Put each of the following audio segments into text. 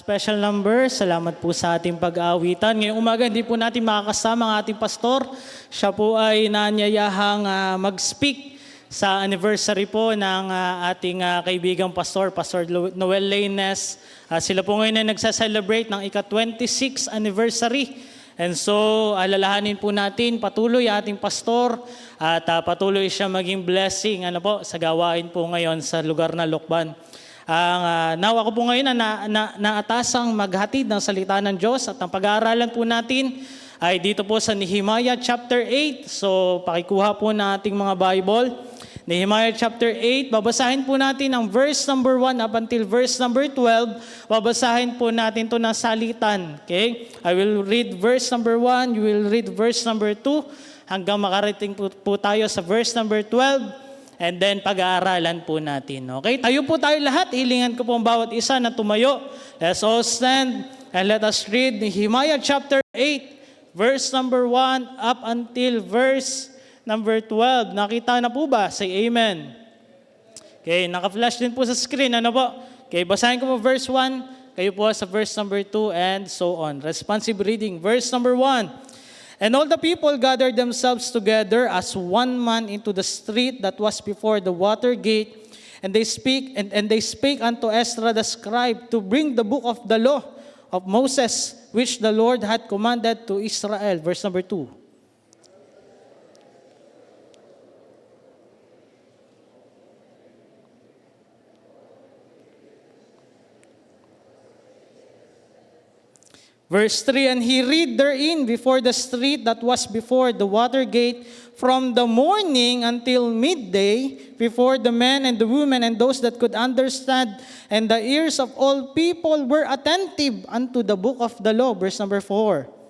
Special number, salamat po sa ating pag-aawitan. Ngayong umaga, hindi po natin makakasama ang ating pastor. Siya po ay naanyayahang mag-speak sa anniversary po ng ating kaibigang pastor, Pastor Noel Laines. Sila po ngayon ay nagsa-celebrate ng ika-26 anniversary. And so, alalahanin po natin patuloy ating pastor at patuloy siya maging blessing sa gawain po ngayon sa lugar na Lokban. Nawa ko po ngayon na naatasang maghatid ng salita ng Diyos at ang pag-aaralan po natin ay dito po sa Nehemiah chapter 8. So pakikuha po na ating mga Bible. Nehemiah chapter 8, babasahin po natin ang verse number 1 up until verse number 12. Babasahin po natin to ng salitan. Okay? I will read verse number 1, you will read verse number 2 hanggang makarating po tayo sa verse number 12. And then pag-aaralan po natin. Okay? Tayo po tayo lahat. Hilingan ko po ang bawat isa na tumayo. Let's all stand and let us read Nehemiah chapter 8, verse number 1 up until verse number 12. Nakita na po ba? Say amen. Okay, naka-flash din po sa screen. Ano po? Okay, basahin ko po verse 1. Kayo po sa verse number 2 and so on. Responsive reading. Verse number 1. And all the people gathered themselves together as one man into the street that was before the water gate, and they spake unto Ezra the scribe to bring the book of the law of Moses, which the Lord had commanded to Israel. Verse number 2. Verse 3, and he read therein before the street that was before the water gate from the morning until midday, before the men and the women and those that could understand, and the ears of all people were attentive unto the book of the law. Verse number 4.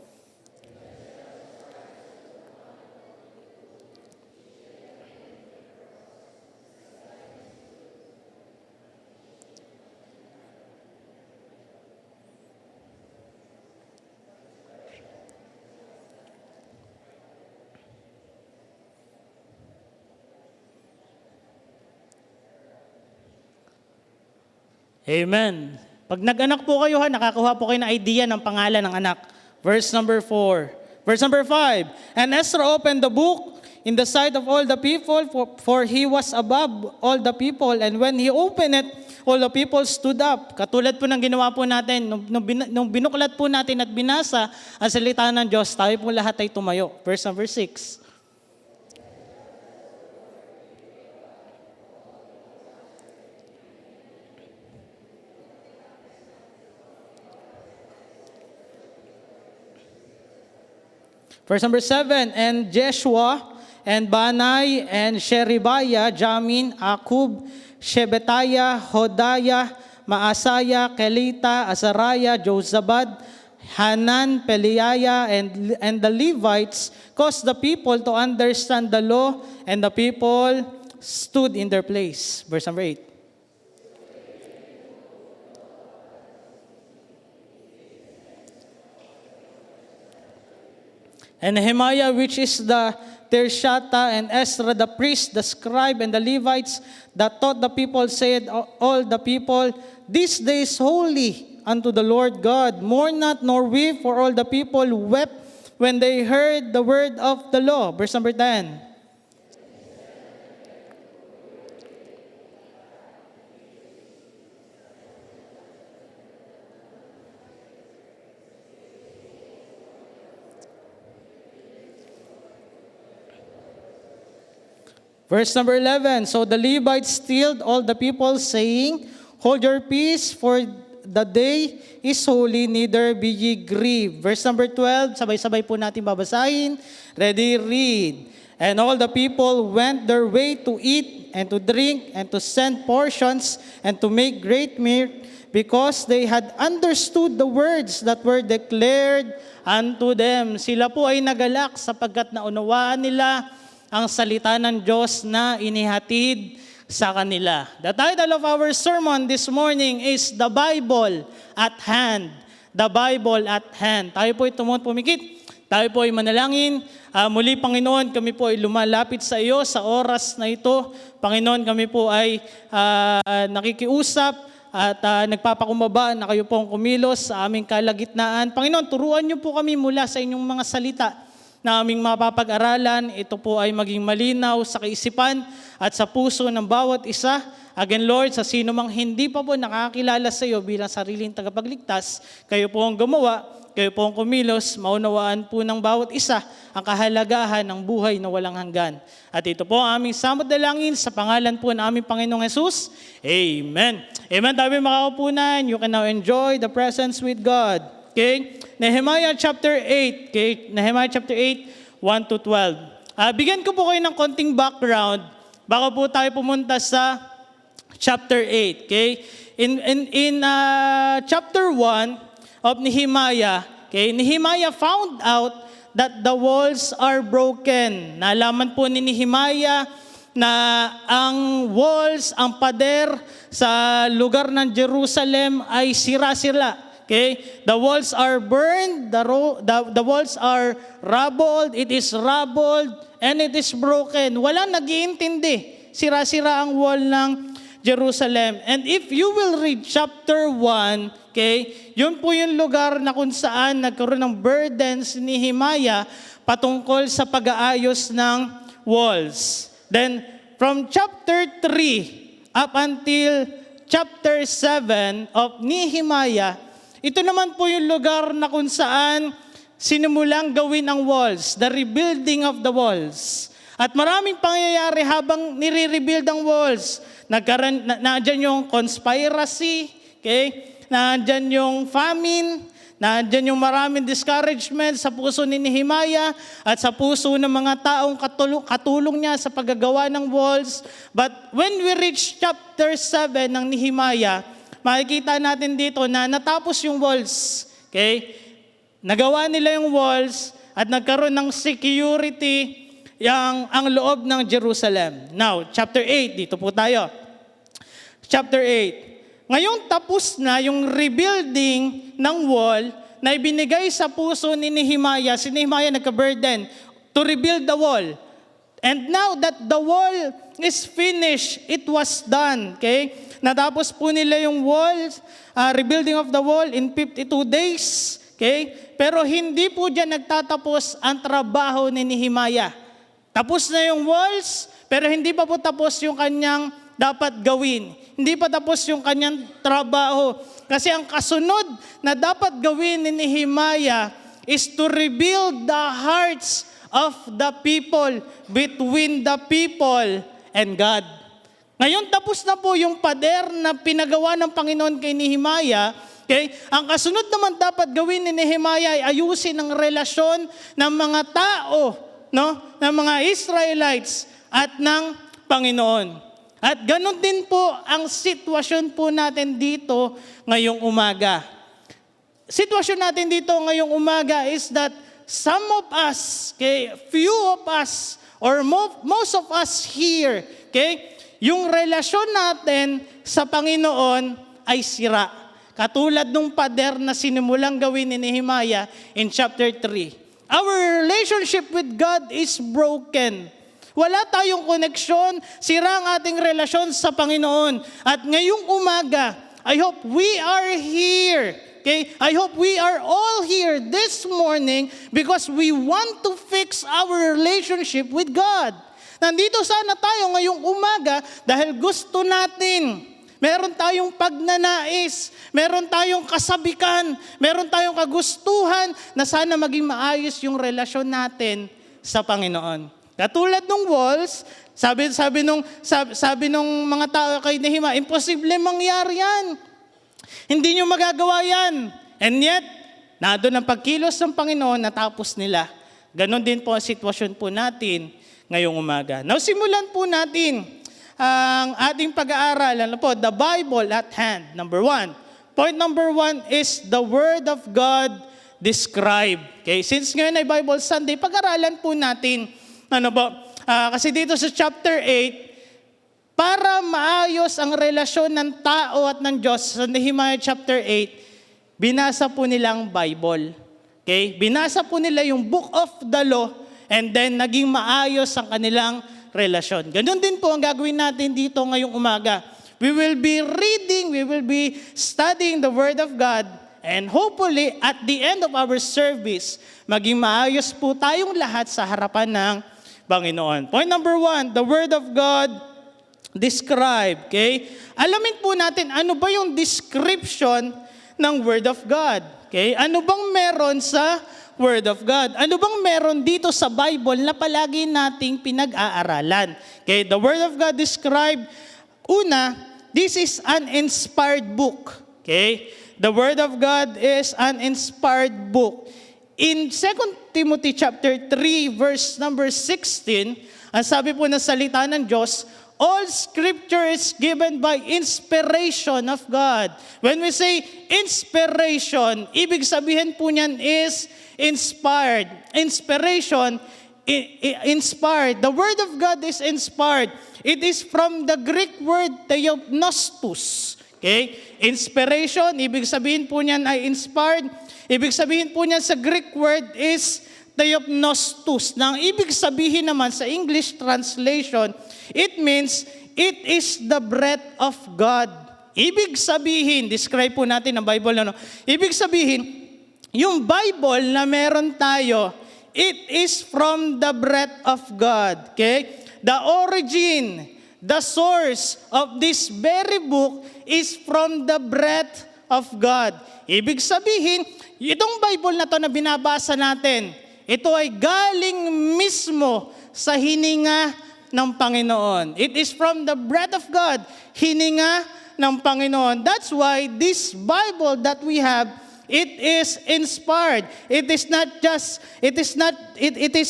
Amen. Pag nag-anak po kayo, nakakuha po kayo ng idea ng pangalan ng anak. Verse number 4. Verse number 5. And Ezra opened the book in the sight of all the people, for he was above all the people. And when he opened it, all the people stood up. Katulad po ng ginawa po natin, nung binuklat po natin at binasa ang salita ng Diyos, tayo po lahat ay tumayo. Verse number 6. Verse number 7, and Jeshua, and Banai, and Sherebiah, Jamin, Akub, Shebetiah, Hodiah, Maasaya, Kelita, Azariah, Jozabad, Hanan, Peliah, and the Levites caused the people to understand the law, and the people stood in their place. Verse number 8. And Nehemiah, which is the Tershata, and Ezra the priest, the scribe, and the Levites that taught the people, said all the people, this day is holy unto the Lord God. Mourn not nor weep, for all the people wept when they heard the word of the law. Verse number 10. Verse number 11, so the Levites stilled all the people, saying, hold your peace, for the day is holy, neither be ye grieved. Verse number 12, sabay-sabay po natin babasahin. Ready, read. And all the people went their way to eat and to drink and to send portions and to make great mirth, because they had understood the words that were declared unto them. Sila po ay nagalak sapagkat naunawaan nila ang salita ng Diyos na inihatid sa kanila. The title of our sermon this morning is The Bible at Hand. The Bible at Hand. Tayo po ay pumikit. Tayo po ay manalangin. Muli, Panginoon, kami po ay lumalapit sa iyo sa oras na ito. Panginoon, kami po ay nakikiusap at nagpapakumbaba na kayo pong kumilos sa aming kalagitnaan. Panginoon, turuan niyo po kami mula sa inyong mga salita na aming mapapag-aralan. Ito po ay maging malinaw sa kaisipan at sa puso ng bawat isa. Again, Lord, sa sino mang hindi pa po nakakilala sa iyo bilang sariling tagapagligtas, kayo po ang gumawa, kayo po ang kumilos, maunawaan po ng bawat isa ang kahalagahan ng buhay na walang hanggan. At ito po ang aming samot dalangin sa pangalan po ng aming Panginoong Jesus. Amen. Amen. Tayo makakaupunan. You can now enjoy the presence with God. Okay? Nehemiah chapter 8. Okay? Nehemiah chapter 8, 1 to 12. Bigyan ko po kayo ng konting background bago po tayo pumunta sa chapter 8. Okay? In chapter 1 of Nehemiah, okay, Nehemiah found out that the walls are broken. Nalaman po ni Nehemiah na ang walls, ang pader sa lugar ng Jerusalem ay sira-sira. Okay? The walls are burned, the walls are rubbled, it is rubbled, and it is broken. Walang nag-iintindi. Sira-sira ang wall ng Jerusalem. And if you will read chapter 1, okay, yun po yung lugar na kung saan nagkaroon ng burdens ni Nehemiah patungkol sa pag-aayos ng walls. Then, from chapter 3 up until chapter 7 of Nehemiah, ito naman po yung lugar na kung saan sinimulang gawin ang walls, the rebuilding of the walls. At maraming pangyayari habang nire-rebuild ang walls. Nandiyan yung conspiracy, okay? Nandiyan yung famine, nandiyan yung maraming discouragement sa puso ni Nehemiah at sa puso ng mga taong katulong niya sa paggagawa ng walls. But when we reach chapter 7 ng Nehemiah, makikita natin dito na natapos yung walls. Okay? Nagawa nila yung walls at nagkaroon ng security ang loob ng Jerusalem. Now, chapter 8, dito po tayo. Chapter 8. Ngayong tapos na yung rebuilding ng wall na ibinigay sa puso ni Nehemiah, si Nehemiah nagka-burden to rebuild the wall. And now that the wall is finished, it was done. Okay? Natapos po nila yung wall, rebuilding of the wall in 52 days. Okay? Pero hindi po dyan nagtatapos ang trabaho ni Nehemiah. Tapos na yung walls, pero hindi pa po tapos yung kanyang dapat gawin. Hindi pa tapos yung kanyang trabaho. Kasi ang kasunod na dapat gawin ni Nehemiah is to rebuild the hearts of the people, between the people and God. Ngayon tapos na po yung pader na pinagawa ng Panginoon kay Nehemiah. Okay? Ang kasunod naman dapat gawin ni Nehemiah ay ayusin ang relasyon ng mga tao, no, ng mga Israelites at ng Panginoon. At ganun din po ang sitwasyon po natin dito ngayong umaga. Sitwasyon natin dito ngayong umaga is that some of us, okay, few of us, or most of us here, okay, yung relasyon natin sa Panginoon ay sira. Katulad nung pader na sinimulang gawin ni Nehemiah in chapter 3. Our relationship with God is broken. Wala tayong koneksyon, sira ang ating relasyon sa Panginoon. At ngayong umaga, I hope we are here. Okay? I hope we are all here this morning because we want to fix our relationship with God. Nandito sana tayo ngayong umaga dahil gusto natin. Meron tayong pagnanais, meron tayong kasabikan, meron tayong kagustuhan na sana maging maayos yung relasyon natin sa Panginoon. Katulad ng walls, sabi nung mga tao kay Nehemiah, imposible mangyari yan. Hindi nyo magagawa yan. And yet, nandun ang pagkilos ng Panginoon, natapos nila. Ganon din po ang sitwasyon po natin ngayong umaga. Now, simulan po natin ang ating pag-aaral. Ano po? The Bible at hand. Number 1. Point number 1 is the Word of God described. Okay? Since ngayon ay Bible Sunday, pag-aralan po natin. Ano po? Kasi dito sa chapter 8, para maayos ang relasyon ng tao at ng Diyos, sa Nehemiah chapter 8, binasa po nilang Bible. Okay? Binasa po nila yung book of the law and then naging maayos ang kanilang relasyon. Ganun din po ang gagawin natin dito ngayong umaga. We will be reading, we will be studying the Word of God, and hopefully, at the end of our service, maging maayos po tayong lahat sa harapan ng Panginoon. Point number 1, the Word of God describe. Okay? Alamin po natin ano ba yung description ng Word of God. Okay? Ano bang meron sa Word of God? Ano bang meron dito sa Bible na palagi nating pinag-aaralan? Okay? The Word of God describe, una, this is an inspired book. Okay? The Word of God is an inspired book. In 2 Timothy chapter 3 verse number 16, ang sabi po ng salita ng Diyos, all Scripture is given by inspiration of God. When we say inspiration, ibig sabihin po niyan is inspired. Inspiration, inspired. The Word of God is inspired. It is from the Greek word theopnostos. Okay? Inspiration, ibig sabihin po niyan ay inspired. Ibig sabihin po niyan sa Greek word is theopnostos. Nang ibig sabihin naman sa English translation, it means it is the breath of God. Ibig sabihin, describe po natin ang Bible. Ibig sabihin, yung Bible na meron tayo, it is from the breath of God. Okay? The origin, the source of this very book is from the breath of God. Ibig sabihin, itong Bible na to na binabasa natin, ito ay galing mismo sa hininga ng Panginoon. It is from the breath of God, hininga ng Panginoon. That's why this Bible that we have, it is inspired. It is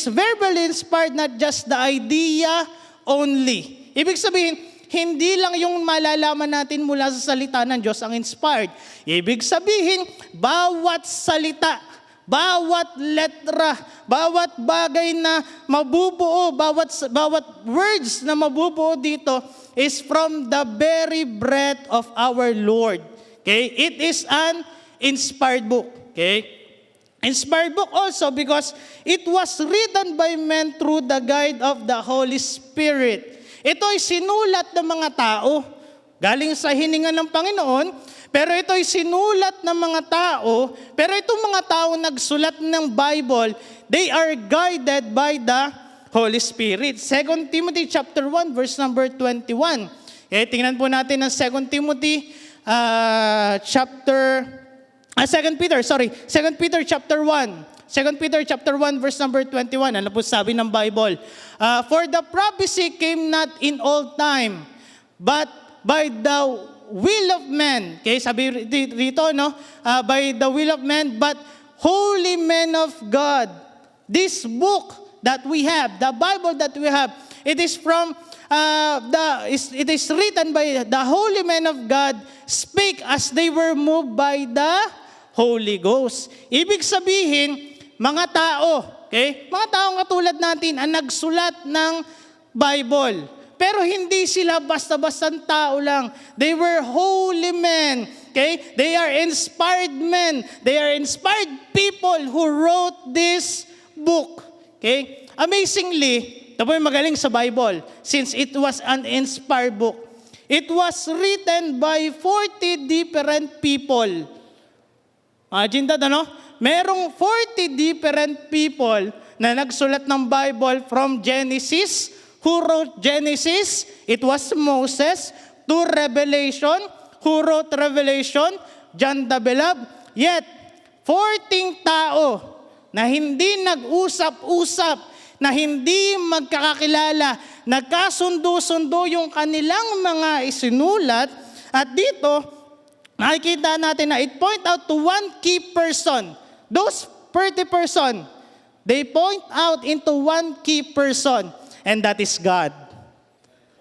verbally inspired, not just the idea only. Ibig sabihin, hindi lang yung malalaman natin mula sa salita ng Diyos ang inspired. Ibig sabihin, bawat salita, bawat letra, bawat bagay na mabubuo, bawat words na mabubuo dito is from the very breath of our Lord. Okay? It is an inspired book. Okay? Inspired book also because it was written by men through the guide of the Holy Spirit. Ito ay sinulat ng mga tao, galing sa hininga ng Panginoon, pero ito ay sinulat ng mga tao, pero itong mga tao nagsulat ng Bible, they are guided by the Holy Spirit. 2 Timothy chapter 1 verse number 21. Tingnan po natin ang 2 Peter chapter 1. 2 Peter chapter 1 verse number 21. Ano po sabi ng Bible? For the prophecy came not in all time, but by the will of man. Okay, sabi rito, no? By the will of man, but holy men of God. This book that we have, the Bible that we have, it is from it is written by the holy men of God, speak as they were moved by the Holy Ghost. Ibig sabihin, mga tao, okay? Mga taong katulad natin ang nagsulat ng Bible. Pero hindi sila basta-bastang tao lang. They were holy men. Okay? They are inspired men. They are inspired people who wrote this book. Okay? Amazingly, ito po yung magaling sa Bible, since it was an inspired book. It was written by 40 different people. Imagine that, ano? Merong 40 different people na nagsulat ng Bible from Genesis. Who wrote Genesis? It was Moses. To Revelation. Who wrote Revelation? John the Beloved. Yet, 14 tao na hindi nag-usap-usap, na hindi magkakakilala, nagkasundo-sundo yung kanilang mga isinulat. At dito, nakikita natin na it point out to one key person. Those 30 person, they point out into one key person, and that is God.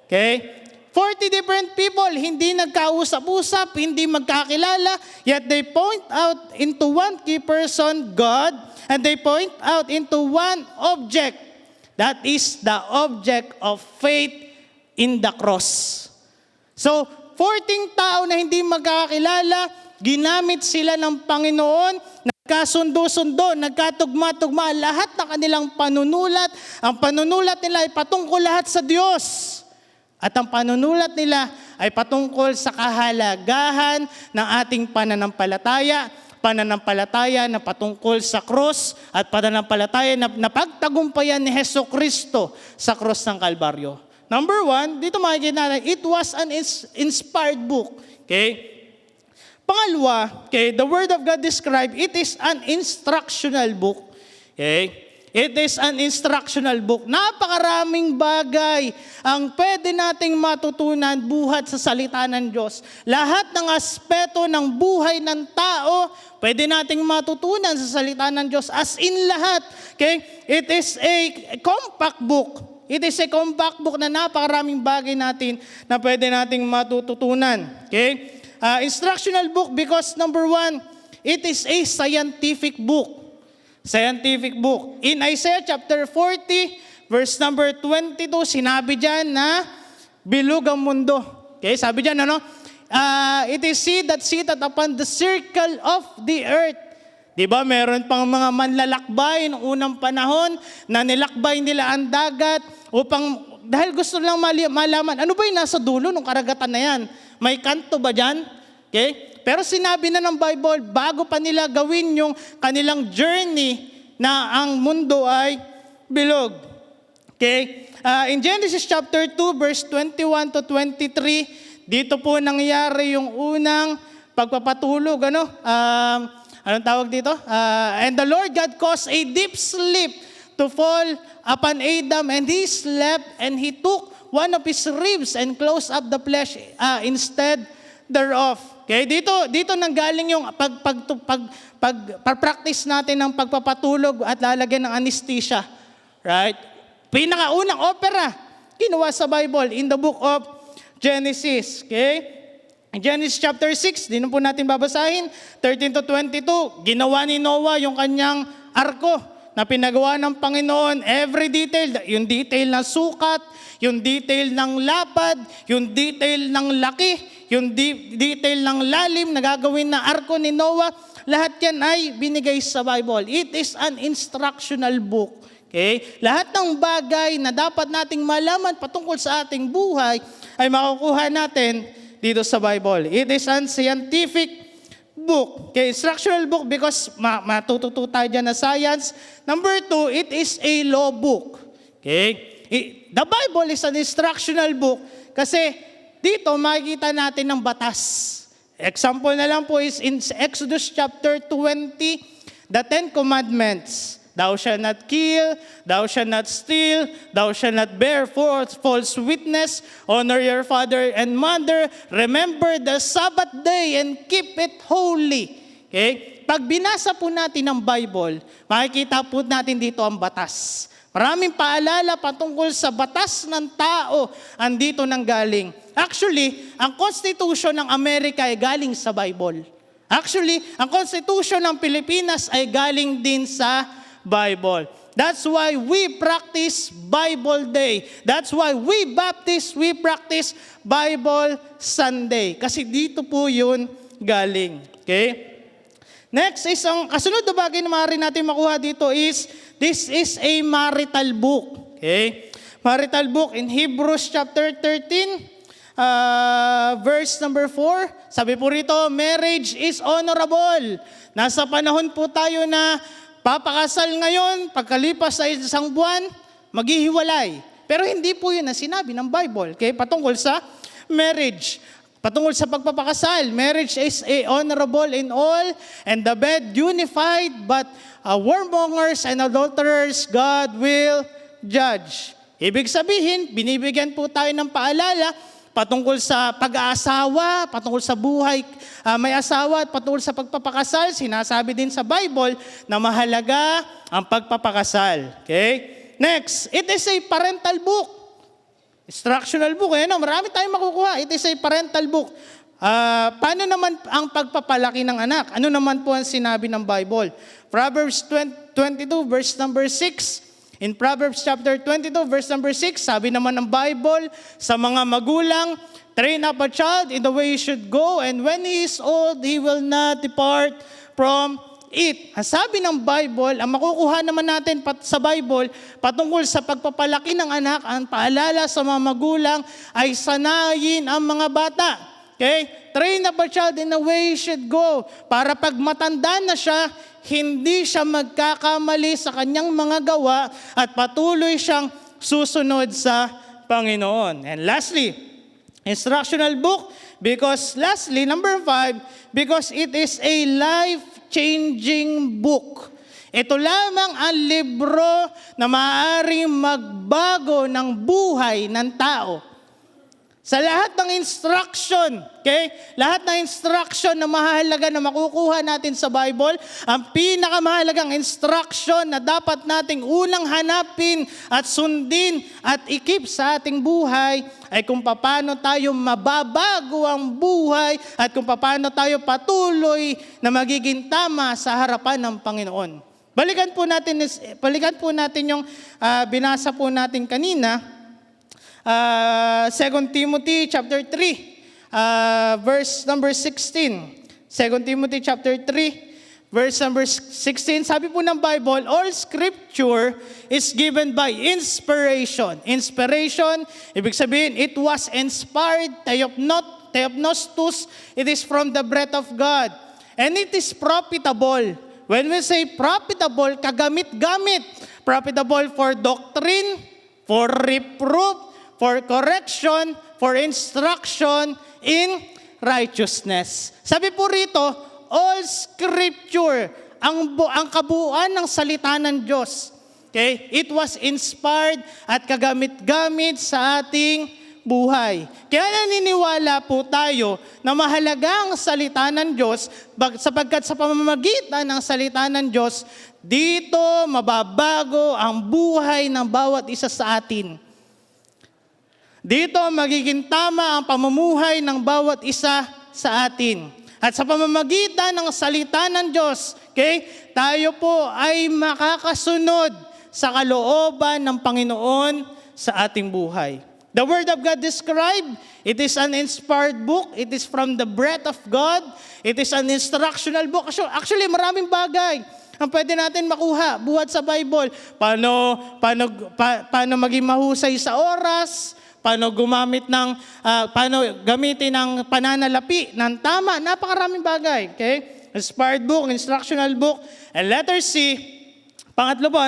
Okay? 40 different people, hindi nagkausap-usap, hindi magkakilala, yet they point out into one key person, God, and they point out into one object. That is the object of faith in the cross. So, 14 tao na hindi magkakilala, ginamit sila ng Panginoon, nagkasundo-sundo, nagkatugma-tugma, lahat ng kanilang panunulat. Ang panunulat nila ay patungkol lahat sa Diyos. At ang panunulat nila ay patungkol sa kahalagahan ng ating pananampalataya na patungkol sa cross at pananampalataya na napagtagumpayan ni Hesukristo sa cross ng Kalbaryo. Number 1, dito makikita natin, it was an inspired book. Okay? Pangalawa, okay, the Word of God described, it is an instructional book. Okay? It is an instructional book. Napakaraming bagay ang pwede nating matutunan buhat sa salita ng Diyos. Lahat ng aspeto ng buhay ng tao, pwede nating matutunan sa salita ng Diyos. As in lahat. Okay? It is a compact book. It is a compact book na napakaraming bagay natin na pwede nating matututunan. Okay? Instructional book because number 1, it is a scientific book. Scientific book. In Isaiah chapter 40, verse number 22, sinabi dyan na bilog ang mundo. Okay, sabi dyan, it is he that sitteth upon the circle of the earth. Diba, meron pang mga manlalakbay noong unang panahon na nilakbay nila ang dagat dahil gusto lang malaman, ano ba yung nasa dulo ng karagatan na yan? May kanto ba dyan? Okay? Pero sinabi na ng Bible, bago pa nila gawin yung kanilang journey na ang mundo ay bilog. Okay? In Genesis chapter 2, verse 21 to 23, dito po nangyari yung unang pagpapatulog. Anong tawag dito? And the Lord God caused a deep sleep to fall upon Adam, and he slept, and he took one of his ribs and closed up the flesh instead thereof. Okay, dito nanggaling yung pag-practice natin ng pagpapatulog at lalagyan ng anesthesia. Right? Pinakaunang opera kinuha sa Bible in the book of Genesis. Okay? In Genesis chapter 6, di na po natin babasahin, 13 to 22, ginawa ni Noah yung kanyang arko na pinagawa ng Panginoon, every detail, yung detail ng sukat, yung detail ng lapad, yung detail ng laki, yung detail ng lalim na gagawin na arko ni Noah, lahat yan ay binigay sa Bible. It is an instructional book. Okay? Lahat ng bagay na dapat nating malaman patungkol sa ating buhay ay makukuha natin dito sa Bible. It is an scientific book. Okay, instructional book because matututo tayo dyan na science. Number 2, it is a law book. Okay? The Bible is an instructional book kasi dito makikita natin ng batas. Example na lang po is in Exodus chapter 20, the 10 Commandments. Thou shalt not kill, thou shalt not steal, thou shalt not bear false witness, honor your father and mother, remember the Sabbath day and keep it holy. Okay? Pag binasa po natin ang Bible, makikita po natin dito ang batas. Maraming paalala patungkol sa batas ng tao andito nang galing. Actually, ang Constitution ng Amerika ay galing sa Bible. Actually, ang Constitution ng Pilipinas ay galing din sa Bible. That's why we practice Bible Day. That's why we Baptists, we practice Bible Sunday. Kasi dito po yun galing. Okay? Next is ang kasunod na bagay na maaari natin makuha dito is, this is a marital book. Okay? Marital book in Hebrews chapter 13, verse number 4. Sabi po rito, marriage is honorable. Nasa panahon po tayo na papakasal ngayon, pagkalipas sa isang buwan, maghihiwalay. Pero hindi po yun ang sinabi ng Bible. Okay? Patungkol sa marriage. Patungkol sa pagpapakasal, marriage is honorable in all, and the bed unified, but whoremongers and adulterers God will judge. Ibig sabihin, binibigyan po tayo ng paalala patungkol sa pag-aasawa, patungkol sa buhay may asawa, at patungkol sa pagpapakasal. Sinasabi din sa Bible na mahalaga ang pagpapakasal. Okay? Next, it is a parental book. Instructional book. Marami tayong makukuha. It is a parental book. Paano naman ang pagpapalaki ng anak? Ano naman po ang sinabi ng Bible? Proverbs 22 verse number 6. In Proverbs chapter 22 verse number 6, sabi naman ng Bible, sa mga magulang, train up a child in the way he should go, and when he is old, he will not depart from it. Ang sabi ng Bible, ang makukuha naman natin sa Bible, patungkol sa pagpapalaki ng anak, ang paalala sa mga magulang ay sanayin ang mga bata. Okay? Train up a child in the way he should go. Para pag matanda na siya, hindi siya magkakamali sa kanyang mga gawa at patuloy siyang susunod sa Panginoon. And lastly, instructional book, because lastly, number 5, because it is a life-changing book. Ito lamang ang libro na maaaring magbago ng buhay ng tao. Sa lahat ng instruction, okay? Lahat ng instruction na mahalaga na makukuha natin sa Bible, ang pinakamahalagang instruction na dapat nating unang hanapin at sundin at ikip sa ating buhay ay kung paano tayo mababago ang buhay at kung paano tayo patuloy na magiging tama sa harapan ng Panginoon. Balikan po natin yung binasa po natin kanina. 2 Timothy chapter 3, verse number 16. 2 Timothy chapter 3, verse number 16. Sabi po ng Bible, all scripture is given by inspiration. Inspiration, ibig sabihin, it was inspired, theopnostus, it is from the breath of God. And it is profitable. When we say profitable, kagamit-gamit. Profitable for doctrine, for reproof, for correction, for instruction in righteousness. Sabi po rito, all scripture, ang kabuuan ng salita ng Diyos. Okay? It was inspired at kagamit-gamit sa ating buhay. Kaya naniniwala po tayo na mahalaga ang salita ng Diyos sapagkat sa pamamagitan ng salita ng Diyos, dito mababago ang buhay ng bawat isa sa atin. Dito magiging tama ang pamumuhay ng bawat isa sa atin. At sa pamamagitan ng salita ng Diyos, okay, tayo po ay makakasunod sa kalooban ng Panginoon sa ating buhay. The Word of God described, it is an inspired book, it is from the breath of God, it is an instructional book. Actually, maraming bagay ang pwede natin makuha buhat sa Bible. Paano maging mahusay sa oras, paano gamitin ang pananalapi ng tama. Napakaraming bagay. Okay? Inspired book, instructional book. And letter C, pangatlo po,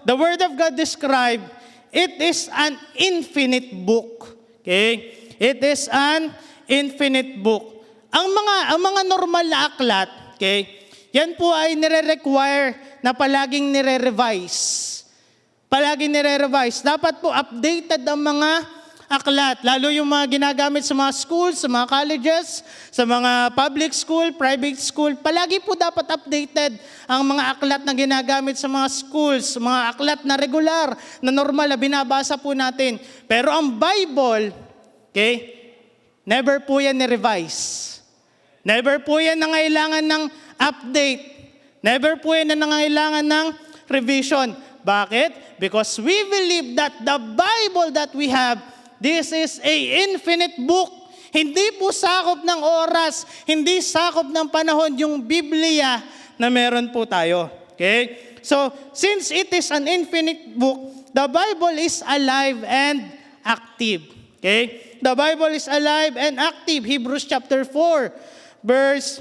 the Word of God described, it is an infinite book. Okay? It is an infinite book. Ang mga normal na aklat, okay, yan po ay nire-require na palaging nire-revise. Palaging nire-revise. Dapat po updated ang mga aklat, lalo yung mga ginagamit sa mga schools, sa mga colleges, sa mga public school, private school, palagi po dapat updated ang mga aklat na ginagamit sa mga schools, mga aklat na regular, na normal na binabasa po natin. Pero ang Bible, okay, never po yan ni-revise. Never po yan nangailangan ng update. Never po yan nangailangan ng revision. Bakit? Because we believe that the Bible that we have, this is a infinite book. Hindi po sakop ng oras, hindi sakop ng panahon yung Biblia na meron po tayo. Okay? So, since it is an infinite book, the Bible is alive and active. Okay? The Bible is alive and active. Hebrews chapter 4, verse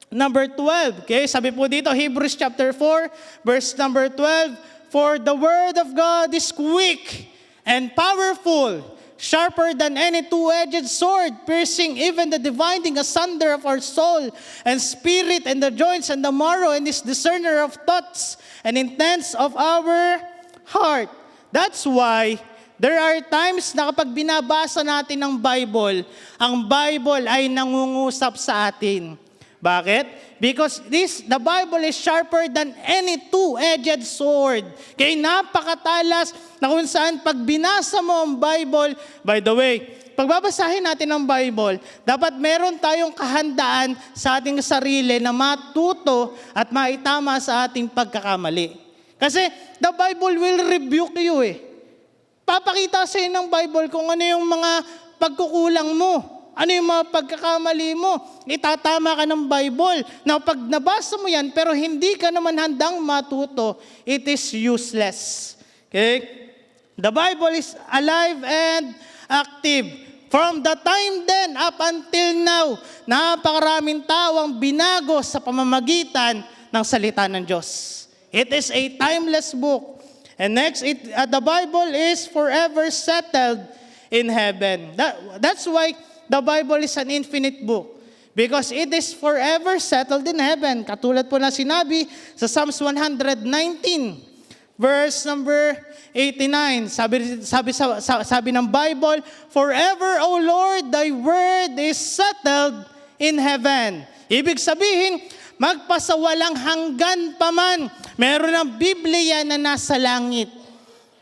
number 12. Okay? Sabi po dito, Hebrews chapter 4, verse number 12, for the word of God is quick and powerful, sharper than any two-edged sword, piercing even the dividing asunder of our soul and spirit and the joints and the marrow, and is discerner of thoughts and intents of our heart. That's why there are times na kapag binabasa natin ang Bible ay nangungusap sa atin. Bakit? Because the Bible is sharper than any two-edged sword. Kaya napakatalas na kung saan pag binasa mo ang Bible, by the way, pagbabasahin natin ang Bible, dapat meron tayong kahandaan sa ating sarili na matuto at maitama sa ating pagkakamali. Kasi the Bible will rebuke you eh. Papakita sa iyo ng Bible kung ano yung mga pagkukulang mo. Ano yung mga pagkakamali mo? Itatama ka ng Bible. Now, pag nabasa mo yan, pero hindi ka naman handang matuto, it is useless. Okay? The Bible is alive and active. From the time then up until now, napakaraming tao ang binago sa pamamagitan ng salita ng Diyos. It is a timeless book. And next, the Bible is forever settled in heaven. That's why the Bible is an infinite book. Because it is forever settled in heaven. Katulad po na sinabi sa Psalms 119, verse number 89. Sabi ng Bible, forever, O Lord, thy word is settled in heaven. Ibig sabihin, magpasawalang hanggan pa man, meron ng Biblia na nasa langit.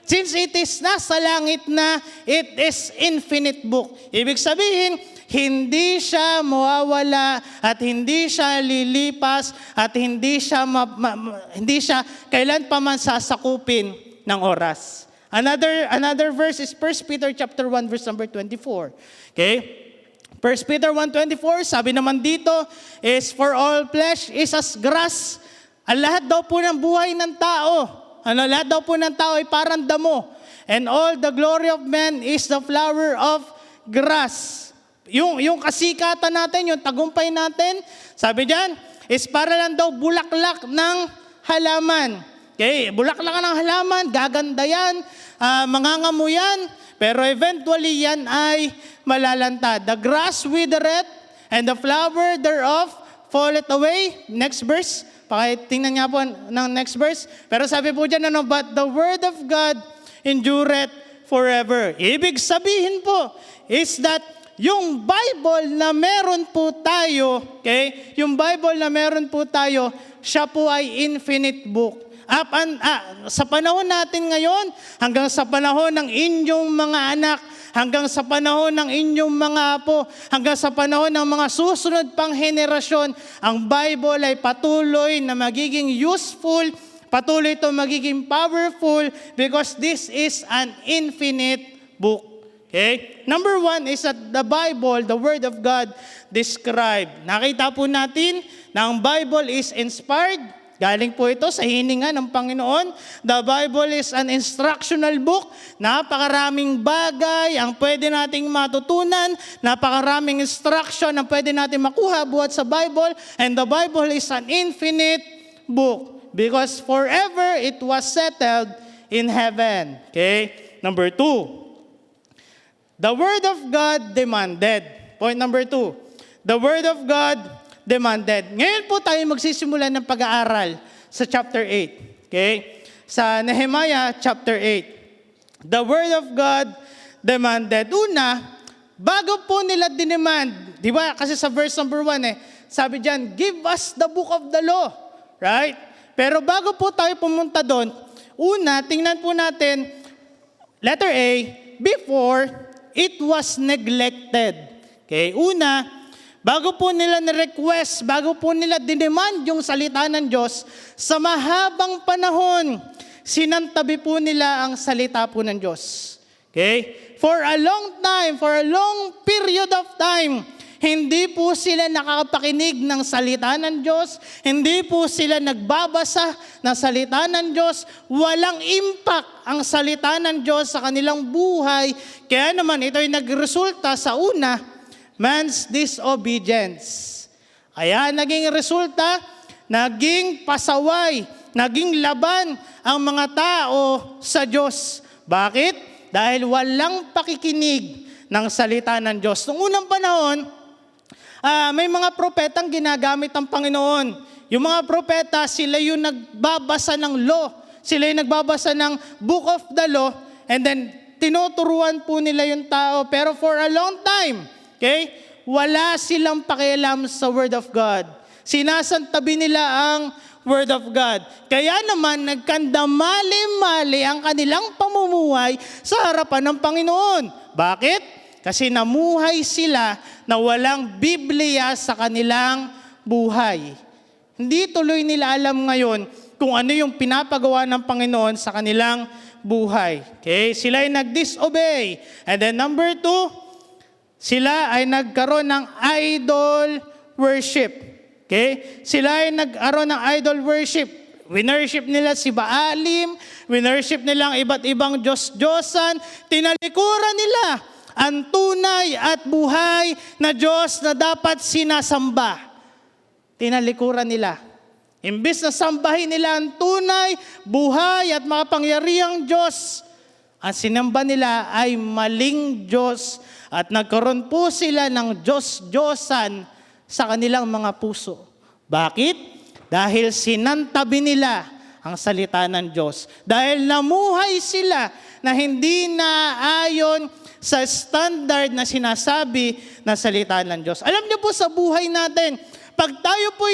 Since it is nasa langit na, it is infinite book. Ibig sabihin, hindi siya mawawala at hindi siya lilipas at hindi siya kailan pa man sasakupin ng oras. Another verse is 1 Peter chapter 1 verse number 24. Okay? 1 Peter 1:24, sabi naman dito is for all flesh is as grass. Ang lahat daw po ng buhay ng tao, lahat daw po ng tao ay parang damo. And all the glory of man is the flower of grass. Yung kasikatan natin, yung tagumpay natin, sabi diyan, is para lang daw bulaklak ng halaman. Okay, bulaklak ng halaman, gaganda yan, mangangamu yan, pero eventually yan ay malalanta. The grass withereth, and the flower thereof falleth away. Next verse, tingnan nga po ng next verse. Pero sabi po dyan, but the word of God endureth forever. Ibig sabihin po is that yung Bible na meron po tayo, okay? Yung Bible na meron po tayo, siya po ay infinite book. Sa panahon natin ngayon, hanggang sa panahon ng inyong mga anak, hanggang sa panahon ng inyong mga apo, hanggang sa panahon ng mga susunod pang henerasyon, ang Bible ay patuloy na magiging useful, patuloy ito magiging powerful because this is an infinite book. Okay? Number 1 is that the Bible, the Word of God, described. Nakita po natin na ang Bible is inspired. Galing po ito sa hininga ng Panginoon. The Bible is an instructional book. Napakaraming bagay ang pwede nating matutunan. Napakaraming instruction ang pwede nating makuha buhat sa Bible. And the Bible is an infinite book. Because forever it was settled in heaven. Okay? Number 2. The Word of God demanded. Point number 2. The Word of God demanded. Ngayon po tayo magsisimula ng pag-aaral sa chapter 8. Okay? Sa Nehemiah chapter 8. The Word of God demanded. Una, bago po nila dinemand, di ba? Kasi sa verse number 1 sabi diyan, give us the book of the law. Right? Pero bago po tayo pumunta doon, una, tingnan po natin, letter A, before it was neglected. Okay, una, bago po nila ni-request, bago po nila dinemand yung salita ng Diyos, sa mahabang panahon, sinantabi po nila ang salita po ng Diyos. Okay? For a long time, for a long period of time, hindi po sila nakakapakinig ng salita ng Diyos, hindi po sila nagbabasa ng salita ng Diyos, walang impact ang salita ng Diyos sa kanilang buhay, kaya naman ito ay nagresulta sa una, man's disobedience. Kaya naging resulta, naging pasaway, naging laban ang mga tao sa Diyos. Bakit? Dahil walang pakikinig ng salita ng Diyos. Noong unang panahon, may mga propetang ginagamit ng Panginoon. Yung mga propeta, sila yung nagbabasa ng law. Sila yung nagbabasa ng book of the law. And then, tinuturuan po nila yung tao. Pero for a long time, okay, wala silang pakialam sa Word of God. Sinasantabi nila ang Word of God. Kaya naman, nagkandamali-mali ang kanilang pamumuhay sa harapan ng Panginoon. Bakit? Kasi namuhay sila na walang Biblia sa kanilang buhay. Hindi tuloy nila alam ngayon kung ano yung pinapagawa ng Panginoon sa kanilang buhay. Okay? Sila ay nag-disobey. And then number 2, sila ay nagkaroon ng idol worship. Okay? Sila ay nagkaroon ng idol worship. Winorship nila si Baalim, winorship nila ang iba't ibang Diyos-Diyosan, tinalikuran nila ang tunay at buhay na Diyos na dapat sinasamba. Tinalikuran nila. Imbis na sambahin nila ang tunay, buhay at makapangyarihang Diyos, ang sinamba nila ay maling Diyos at nagkaroon po sila ng Diyos-Diyosan sa kanilang mga puso. Bakit? Dahil sinantabi nila ang salita ng Diyos. Dahil namuhay sila na hindi naayon sa standard na sinasabi na salita ng Diyos. Alam niyo po sa buhay natin, pag tayo po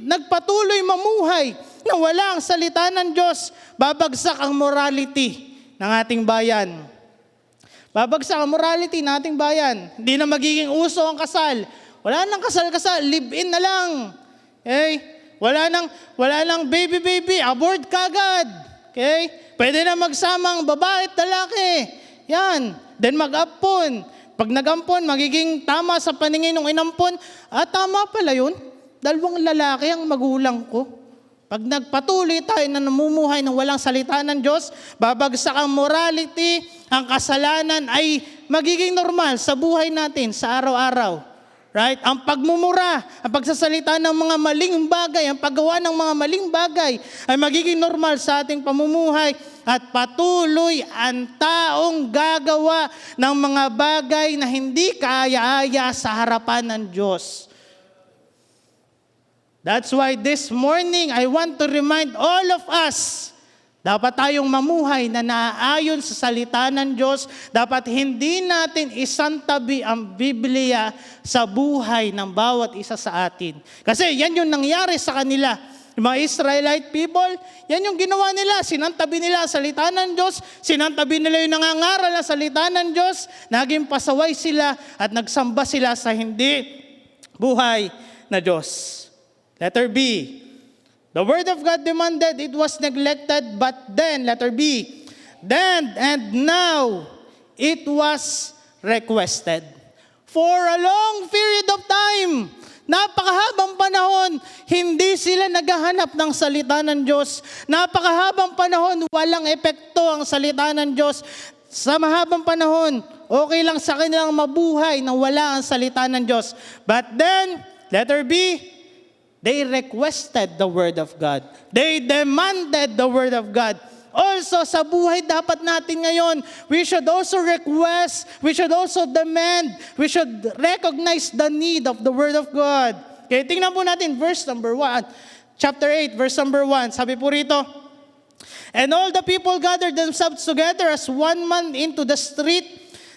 nagpatuloy mamuhay na wala ang salita ng Diyos, babagsak ang morality ng ating bayan. Babagsak ang morality ng ating bayan. Hindi na magiging uso ang kasal. Wala nang kasal-kasal, live-in na lang. Okay? Wala nang baby, abort kagad. Okay? Pwede na magsamang babae at lalaki. Yan. Then mag-ampon. Pag nag-ampon, magiging tama sa paningin ng inampon. Tama pala yun. 2 lalaki ang magulang ko. Pag nagpatuloy tayo na namumuhay ng walang salita ng Diyos, babagsak ang morality, ang kasalanan ay magiging normal sa buhay natin, sa araw-araw. Right? Ang pagmumura, ang pagsasalita ng mga maling bagay, ang paggawa ng mga maling bagay ay magiging normal sa ating pamumuhay at patuloy ang taong gagawa ng mga bagay na hindi kaaya-aya sa harapan ng Diyos. That's why this morning I want to remind all of us, dapat tayong mamuhay na naaayon sa salita ng Diyos. Dapat hindi natin isantabi ang Biblia sa buhay ng bawat isa sa atin. Kasi yan yung nangyari sa kanila. Yung mga Israelite people, yan yung ginawa nila. Sinantabi nila ang salita ng Diyos. Sinantabi nila yung nangangaral na salita ng Diyos. Naging pasaway sila at nagsamba sila sa hindi buhay na Diyos. Letter B. The word of God demanded, it was neglected, but then, letter B, then and now, it was requested. For a long period of time, napakahabang panahon, hindi sila naghahanap ng salita ng Diyos. Napakahabang panahon, walang epekto ang salita ng Diyos. Sa mahabang panahon, okay lang sa kanilang mabuhay na wala ang salita ng Diyos. But then, letter B, they requested the Word of God. They demanded the Word of God. Also, sa buhay dapat natin ngayon, we should also request, we should also demand, we should recognize the need of the Word of God. Okay, tingnan po natin verse number 1. Chapter 8, verse number 1. Sabi po rito, and all the people gathered themselves together as one man into the street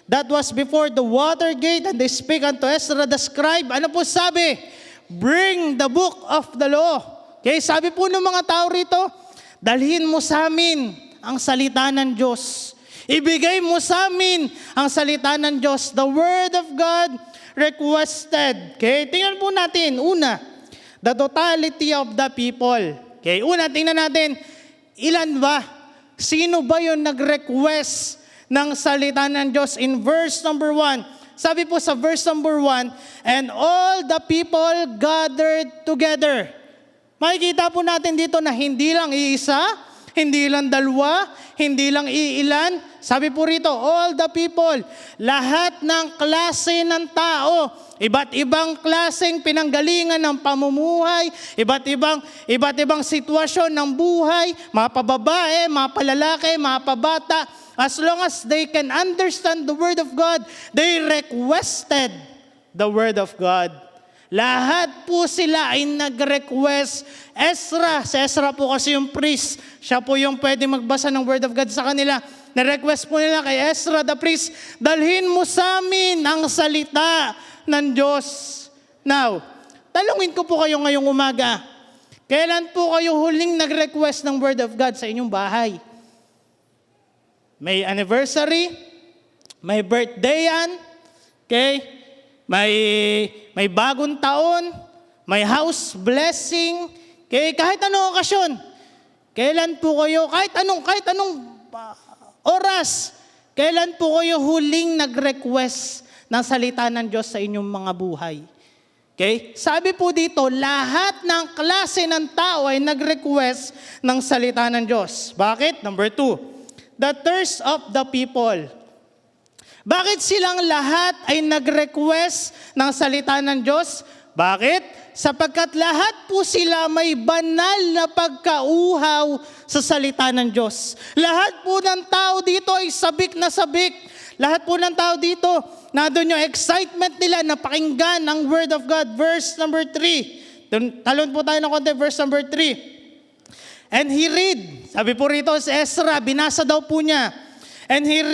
that was before the water gate, and they spake unto Ezra the scribe. Ano po sabi? Bring the book of the law. Okay, sabi po ng mga tao rito, dalhin mo sa amin ang salita ng Diyos. Ibigay mo sa amin ang salita ng Diyos. The word of God requested. Okay, tingnan po natin. Una, the totality of the people. Okay, una, tingnan natin, ilan ba? Sino ba yung nag-request ng salita ng Diyos? In verse number 1, sabi po sa verse number 1, and all the people gathered together. Makikita po natin dito na hindi lang iisa, hindi lang dalawa, hindi lang iilan. Sabi po rito, all the people, lahat ng klase ng tao, iba't ibang klaseng pinanggalingan ng pamumuhay, iba't ibang sitwasyon ng buhay, mga pababae, mga palalaki, mga pabata. As long as they can understand the Word of God, they requested the Word of God. Lahat po sila ay nag-request. Si Ezra po kasi yung priest. Siya po yung pwede magbasa ng Word of God sa kanila. Na-request po nila kay Ezra the priest, dalhin mo sa amin ang salita ng Diyos. Now, talungin ko po kayo ngayong umaga. Kailan po kayo huling nag-request ng Word of God sa inyong bahay? May anniversary, may birthday yan, okay? May bagong taon, may house blessing, okay? Kahit anong okasyon. Kailan po kayo, kahit anong oras, kailan po kayo huling nag-request ng salita ng Diyos sa inyong mga buhay. Okay? Sabi po dito, lahat ng klase ng tao ay nag-request ng salita ng Diyos. Bakit? Number 2, the thirst of the people. Bakit silang lahat ay nag-request ng salita ng Diyos? Bakit? Sapagkat lahat po sila may banal na pagkauhaw sa salita ng Diyos. Lahat po ng tao dito ay sabik na sabik. Lahat po ng tao dito, nandun yung excitement nila na pakinggan ang Word of God. Verse number 3. Talon po tayo ng konti, verse number 3. And he read, sabi po rito si Ezra, binasa daw po niya. And he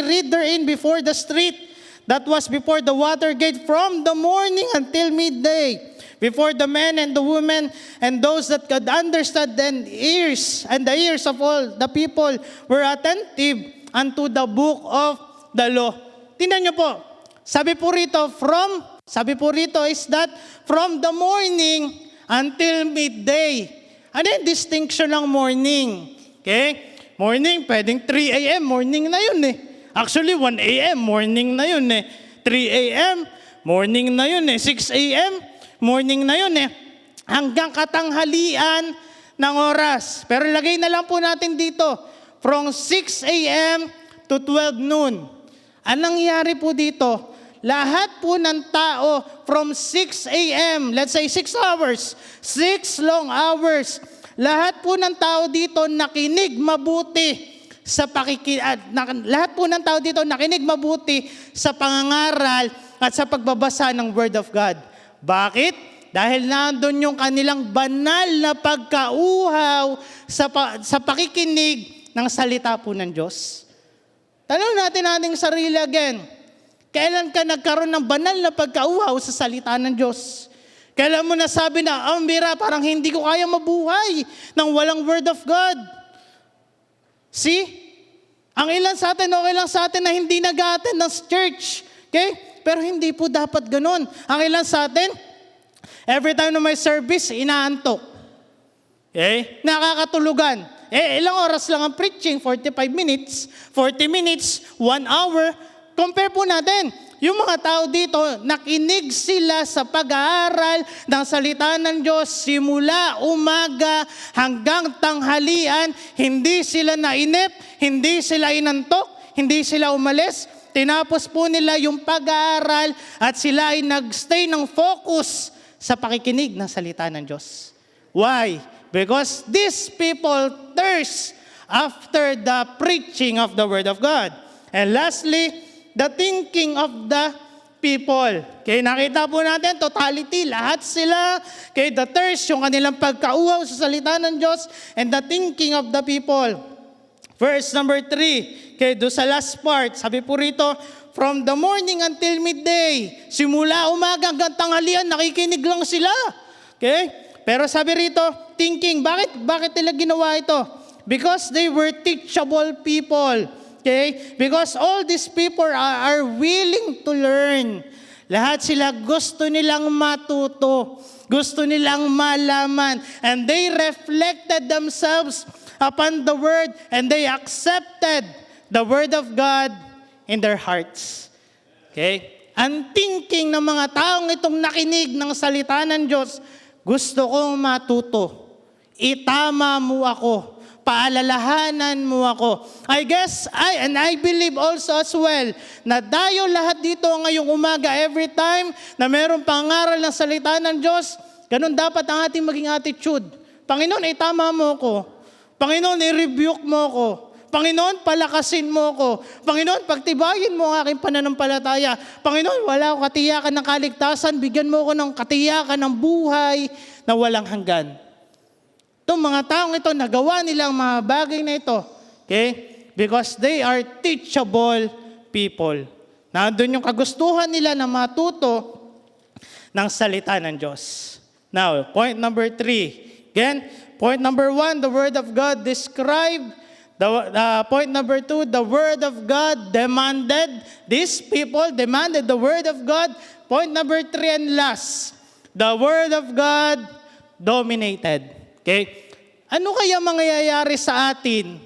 read therein before the street that was before the water gate from the morning until midday, before the men and the women and those that could understand, and the ears of all the people were attentive unto the book of the law. Tingnan niyo po. Sabi po rito is that from the morning until midday. Ano yung distinction ng morning? Okay? Morning, pwedeng 3 a.m., morning na yun eh. Actually, 1 a.m., morning na yun eh. 3 a.m., morning na yun eh. 6 a.m., morning na yun eh. Hanggang katanghalian ng oras. Pero lagay na lang po natin dito, from 6 a.m. to 12 noon. Anong nangyari po dito? Lahat po ng tao from 6 a.m., let's say 6 hours, 6 long hours, lahat po ng tao dito nakinig mabuti sa lahat po ng tao dito nakinig mabuti sa pangangaral at sa pagbabasa ng Word of God. Bakit? Dahil nandun yung kanilang banal na pagkauhaw sa pakikinig ng salita po ng Diyos. Tanong natin ating sarili again, kailan ka nagkaroon ng banal na pagkauhaw sa salita ng Diyos? Kailan mo nasabi na, Mira, parang hindi ko kaya mabuhay nang walang Word of God? See? Ang ilan sa atin, okay lang sa atin na hindi nag-attend ng church. Okay? Pero hindi po dapat ganun. Ang ilan sa atin, every time na may service, inaantok. Okay? Nakakatulugan. Ilang oras lang ang preaching? 45 minutes, 40 minutes, 1 hour. Compare po natin. Yung mga tao dito, nakinig sila sa pag-aaral ng salita ng Diyos simula umaga hanggang tanghalian. Hindi sila nainip, hindi sila inantok, hindi sila umalis. Tinapos po nila yung pag-aaral at sila ay nagstay ng focus sa pakikinig ng salita ng Diyos. Why? Because these people thirst after the preaching of the Word of God. And lastly, the thinking of the people. Okay, nakita po natin, totality, lahat sila. Okay, the thirst, yung kanilang pagkauhaw sa salita ng Diyos, and the thinking of the people. Verse number 3, okay, do sa last part, sabi po rito, from the morning until midday, simula umaga hanggang tanghalian, nakikinig lang sila. Okay, pero sabi rito, thinking, bakit nila ginawa ito? Because they were teachable people. Okay? Because all these people are willing to learn. Lahat sila gusto nilang matuto. Gusto nilang malaman. And they reflected themselves upon the Word and they accepted the Word of God in their hearts. Okay? Ang thinking ng mga taong itong nakinig ng salita ng Diyos, gusto kong matuto. Itama mo ako. Paalalahanan mo ako. I guess, I believe also as well, na tayo lahat dito ngayong umaga, every time na mayroong pangaral ng salita ng Diyos, ganun dapat ang ating maging attitude. Panginoon, itama mo ako. Panginoon, i-rebuke mo ako. Panginoon, palakasin mo ako. Panginoon, pagtibayin mo ang aking pananampalataya. Panginoon, wala akong katiyakan ng kaligtasan, bigyan mo ako ng katiyakan ng buhay na walang hanggan. Itong mga taong ito, nagawa nilang mga bagay na ito. Okay? Because they are teachable people. Nandun yung kagustuhan nila na matuto ng salita ng Diyos. Now, point number 3. Again, point number 1, the Word of God described. Point number 2, the Word of God demanded. These people demanded the Word of God. Point number 3 and last, the Word of God dominated. Okay? Ano kaya mangyayari sa atin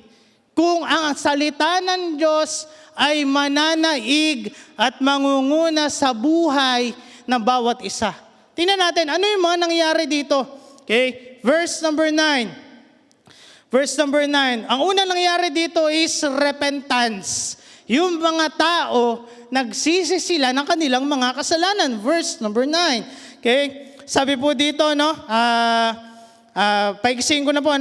kung ang salita ng Diyos ay mananaig at mangunguna sa buhay ng bawat isa. Tingnan natin, ano yung mga nangyari dito? Okay, verse number 9. Verse number 9. Ang unang nangyari dito is repentance. Yung mga tao, nagsisi sila ng kanilang mga kasalanan. Verse number 9. Okay, sabi po dito, no, paigsiin ko na po,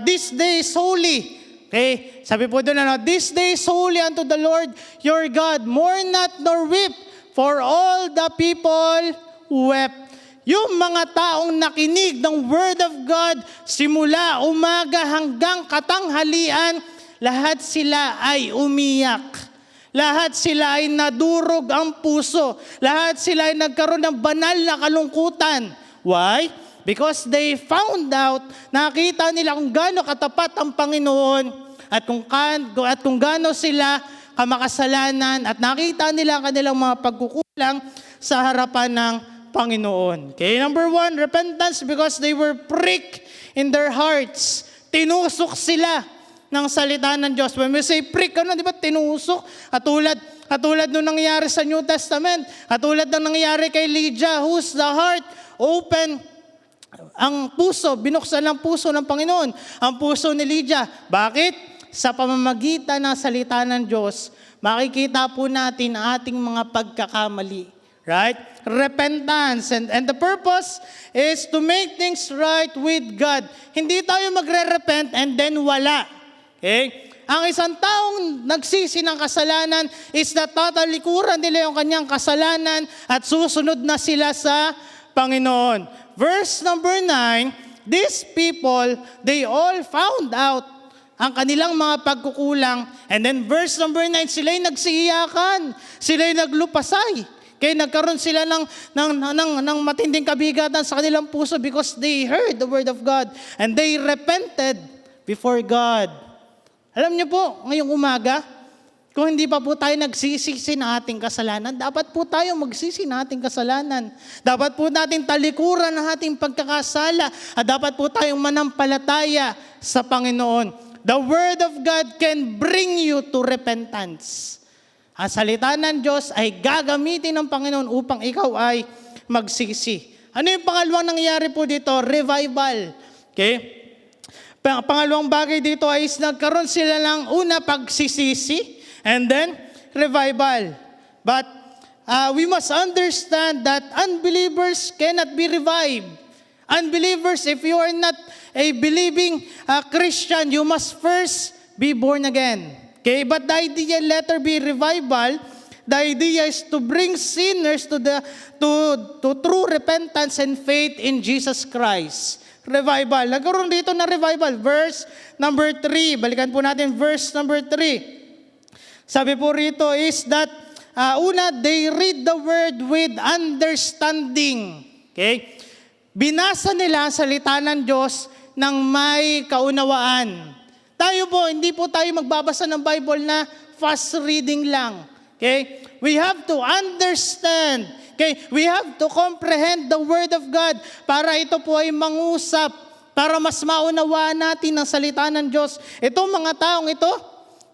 this day is holy. Okay, sabi po doon, this day is holy unto the Lord your God. Mourn not nor weep, for all the people wept. Yung mga taong nakinig ng Word of God, simula umaga hanggang katanghalian, lahat sila ay umiyak. Lahat sila ay nadurog ang puso. Lahat sila ay nagkaroon ng banal na kalungkutan. Why? Because they found out, nakita nila kung gaano katapat ang Panginoon at kung gaano sila kamakasalanan at nakita nila ang kanilang mga pagkukulang sa harapan ng Panginoon. Okay, number 1, repentance because they were pricked in their hearts. Tinusok sila ng salita ng Diyos. When we say prick, di ba? Tinusok. Katulad nung nangyari sa New Testament. Katulad nung nangyari kay Lydia, whose the heart open. Ang puso, binuksan ng puso ng Panginoon. Ang puso ni Lydia. Bakit? Sa pamamagitan ng salita ng Diyos, makikita po natin ang ating mga pagkakamali. Right? Repentance. And the purpose is to make things right with God. Hindi tayo magre-repent and then wala. Okay? Ang isang taong nagsisi ng kasalanan is na tatalikuran nila yung kanyang kasalanan at susunod na sila sa Panginoon. Verse number 9, these people, they all found out ang kanilang mga pagkukulang. And then verse number 9, sila'y nagsiiyakan, sila'y naglupasay. Kaya nagkaroon sila ng matinding kabigatan sa kanilang puso because they heard the word of God and they repented before God. Alam niyo po, ngayong umaga, kung hindi pa po tayo nagsisisi na ating kasalanan, dapat po tayo magsisi na ating kasalanan. Dapat po nating talikuran ang ating pagkakasala at dapat po tayong manampalataya sa Panginoon. The Word of God can bring you to repentance. Ang salita ng Diyos ay gagamitin ng Panginoon upang ikaw ay magsisi. Ano yung pangalawang nangyari po dito? Revival. Okay? Pangalawang bagay dito ay nagkaroon sila ng una pagsisisi and then revival. But we must understand that unbelievers cannot be revived. Unbelievers, if you are not a believing Christian, you must first be born again. Okay, but the idea, letter B, revival, the idea is to bring sinners to true repentance and faith in Jesus Christ. Revival. Nagkaroon dito na revival. Verse number 3. Balikan po natin verse number 3. Sabi po rito is that, una, they read the word with understanding. Okay? Binasa nila ang salita ng Diyos ng may kaunawaan. Tayo po, hindi po tayo magbabasa ng Bible na fast reading lang. Okay? We have to understand. Okay? We have to comprehend the Word of God para ito po ay mangusap, para mas maunawaan natin ang salita ng Diyos. Itong mga taong ito,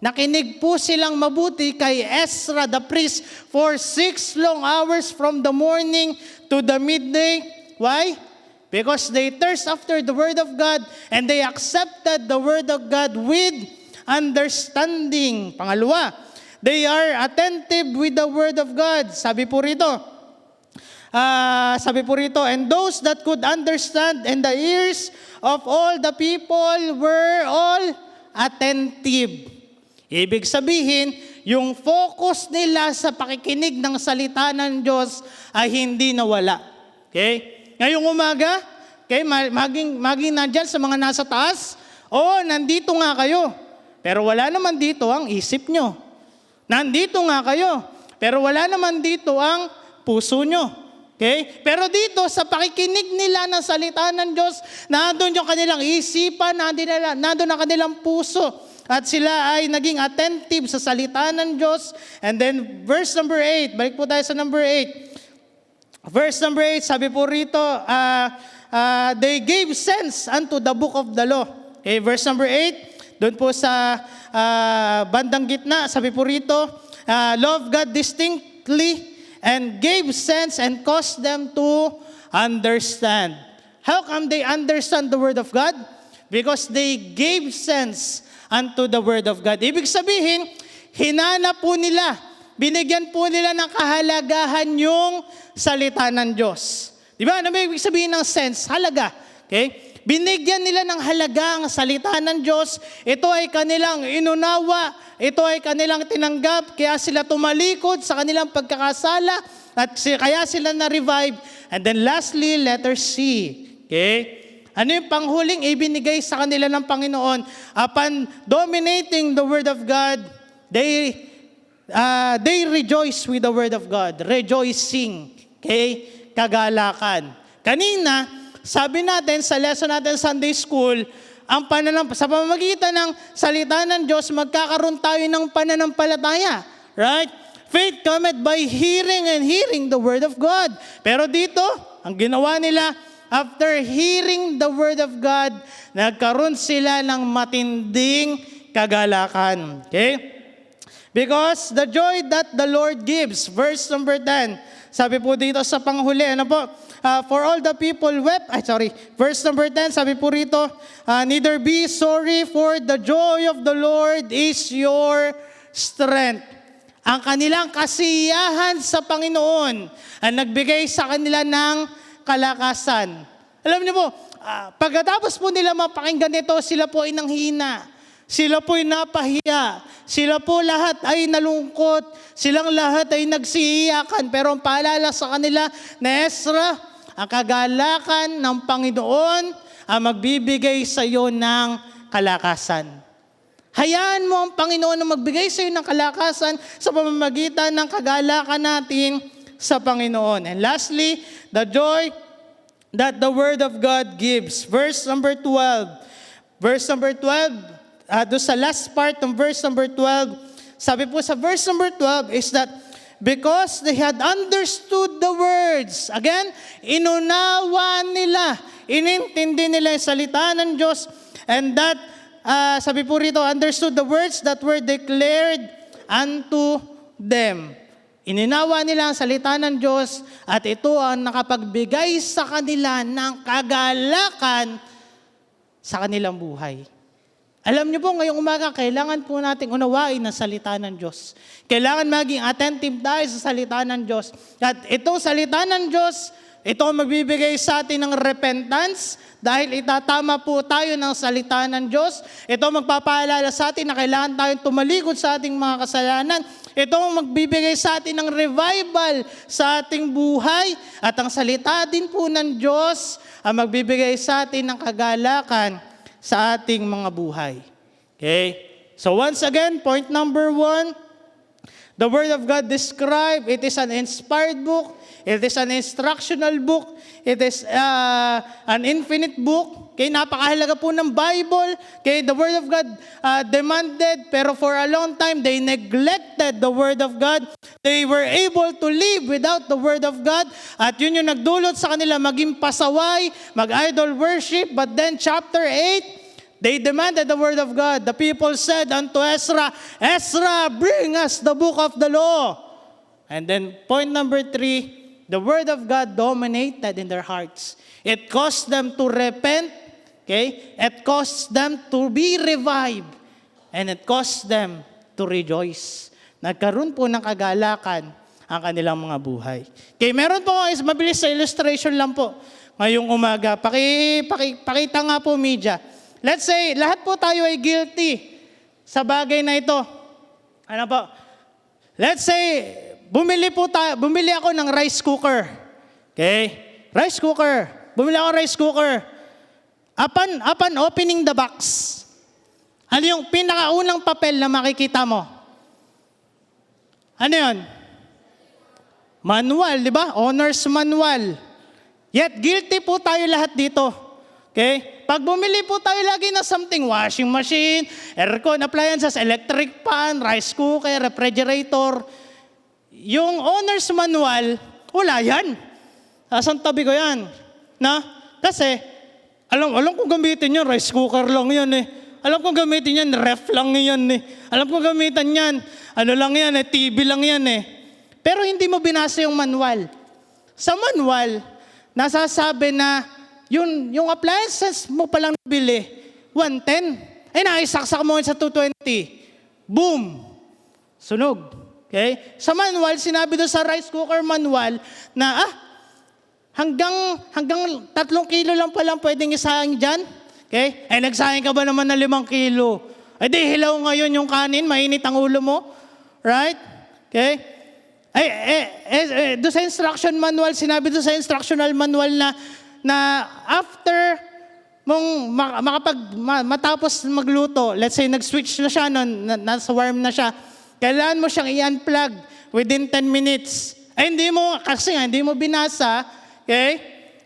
nakinig po silang mabuti kay Ezra the priest for 6 long hours from the morning to the midday. Why? Because they thirst after the Word of God and they accepted the Word of God with understanding. Pangalawa, they are attentive with the Word of God. Sabi po rito, and those that could understand, and the ears of all the people were all attentive. Ibig sabihin, yung focus nila sa pakikinig ng salita ng Diyos ay hindi nawala. Okay? Ngayong umaga, okay, maging nandyan sa mga nasa taas, nandito nga kayo. Pero wala naman dito ang isip nyo. Nandito nga kayo. Pero wala naman dito ang puso nyo. Okay? Pero dito, sa pakikinig nila ng salita ng Diyos, nandun yung kanilang isipan, nandun ang kanilang puso. At sila ay naging attentive sa salita ng Diyos. And then, verse number 8. Balik po tayo sa number 8. Verse number 8, sabi po rito, they gave sense unto the book of the law. Okay, verse number 8, Doon po sa bandang gitna, sabi po rito, love God distinctly and gave sense and caused them to understand. How come they understand the Word of God? Because they gave sense unto the Word of God. Ibig sabihin, hinanap po nila, binigyan po nila ng kahalagahan yung salita ng Diyos. Di ba? Ano ba ibig sabihin ng sense? Halaga. Okay? Binigyan nila ng halaga ang salita ng Diyos. Ito ay kanilang inunawa. Ito ay kanilang tinanggap. Kaya sila tumalikod sa kanilang pagkakasala. At kaya sila na-revive. And then lastly, letter C. Okay? Ano yung panghuling ibinigay sa kanila ng Panginoon? Upon dominating the Word of God, they rejoice with the Word of God. Rejoicing. Okay? Kagalakan. Kanina, sabi natin sa lesson natin Sunday School, sa pamamagitan ng salita ng Diyos, magkakaroon tayo ng pananampalataya. Right? Faith cometh by hearing and hearing the Word of God. Pero dito, ang ginawa nila, after hearing the Word of God, nagkaroon sila ng matinding kagalakan. Okay? Because the joy that the Lord gives, verse number 10, sabi po dito sa panghuli, ano po? For all the people wept, verse number 10, sabi po rito, neither be sorry, for the joy of the Lord is your strength. Ang kanilang kasiyahan sa Panginoon ang nagbigay sa kanila ng kalakasan. Alam niyo po, pagkatapos po nila mapakinggan ito, sila po ay nanghina. Sila po ay napahiya. Sila po lahat ay nalungkot. Silang lahat ay nagsiiyakan. Pero ang paalala sa kanila na Ezra, ang kagalakan ng Panginoon ang magbibigay sa iyo ng kalakasan. Hayaan mo ang Panginoon na magbigay sa iyo ng kalakasan sa pamamagitan ng kagalakan natin sa Panginoon. And lastly, the joy that the Word of God gives. Verse number 12. Verse number 12, doon sa last part ng verse number 12, sabi po sa verse number 12 is that because they had understood the words. Again, inunawa nila, inintindi nila yung salita ng Diyos, and that, sabi po rito, understood the words that were declared unto them. Ininawa nila ang salita ng Diyos at ito ang nakapagbigay sa kanila ng kagalakan sa kanilang buhay. Alam niyo po, ngayong umaga, kailangan po nating unawain ang salita ng Diyos. Kailangan maging attentive tayo sa salita ng Diyos. At itong salita ng Diyos, ito ang magbibigay sa atin ng repentance dahil itatama po tayo ng salita ng Diyos. Ito ang magpapaalala sa atin na kailangan tayong tumalikod sa ating mga kasalanan. Ito ang magbibigay sa atin ng revival sa ating buhay. At ang salita din po ng Diyos ang magbibigay sa atin ng kagalakan sa ating mga buhay. Okay? So once again, point number 1, the Word of God described, it is an inspired book, it is an instructional book, it is an infinite book. Okay, napakahalaga po ng Bible. Okay, the Word of God demanded, pero for a long time, they neglected the Word of God. They were able to live without the Word of God. At yun yung nagdulot sa kanila maging pasaway, mag-idol worship. But then chapter 8, they demanded the Word of God. The people said unto Ezra, Ezra, bring us the book of the law. And then point number 3, the Word of God dominated in their hearts. It caused them to repent. Okay? It caused them to be revived. And it caused them to rejoice. Nagkaroon po ng kagalakan ang kanilang mga buhay. Okay, meron po, mabilis sa illustration lang po ngayong umaga. Pakita nga po, media. Let's say, lahat po tayo ay guilty sa bagay na ito. Ano po? Let's say, bumili ako ng rice cooker. Okay? Rice cooker. Bumili ako ng rice cooker. Upon opening the box, ano yung pinakaunang papel na makikita mo? Ano yun? Manual, di ba? Owner's manual. Yet, guilty po tayo lahat dito. Okay? Pag bumili po tayo lagi na something, washing machine, aircon, appliances, electric pan, rice cooker, refrigerator, yung owner's manual, wala yan. Saan tabi ko yan? Na? Kasi, alam kung gamitin yun, rice cooker lang yan eh. Alam ko gamitin yan, ref lang yan eh. Alam ko gamitan yan, ano lang yan eh, TV lang yan eh. Pero hindi mo binasa yung manual. Sa manual, nasasabi na yung appliances mo palang nabili, 110. Ay nakisaksak mo sa 220. Boom! Sunog. Okay? Sa manual, sinabi doon sa rice cooker manual na hanggang 3 kilo lang palang pwedeng isahin dyan. Okay? Eh nagsayang ka ba naman ng 5 kilo? Eh di hilaw ngayon yung kanin, mainit ang ulo mo. Right? Okay? Doon sa instruction manual, sinabi doon sa instructional manual na after mong matapos magluto, let's say nag-switch na siya, nasa warm na siya, kailangan mo siyang i-unplug within 10 minutes. Ay hindi mo, kasi hindi mo binasa, okay?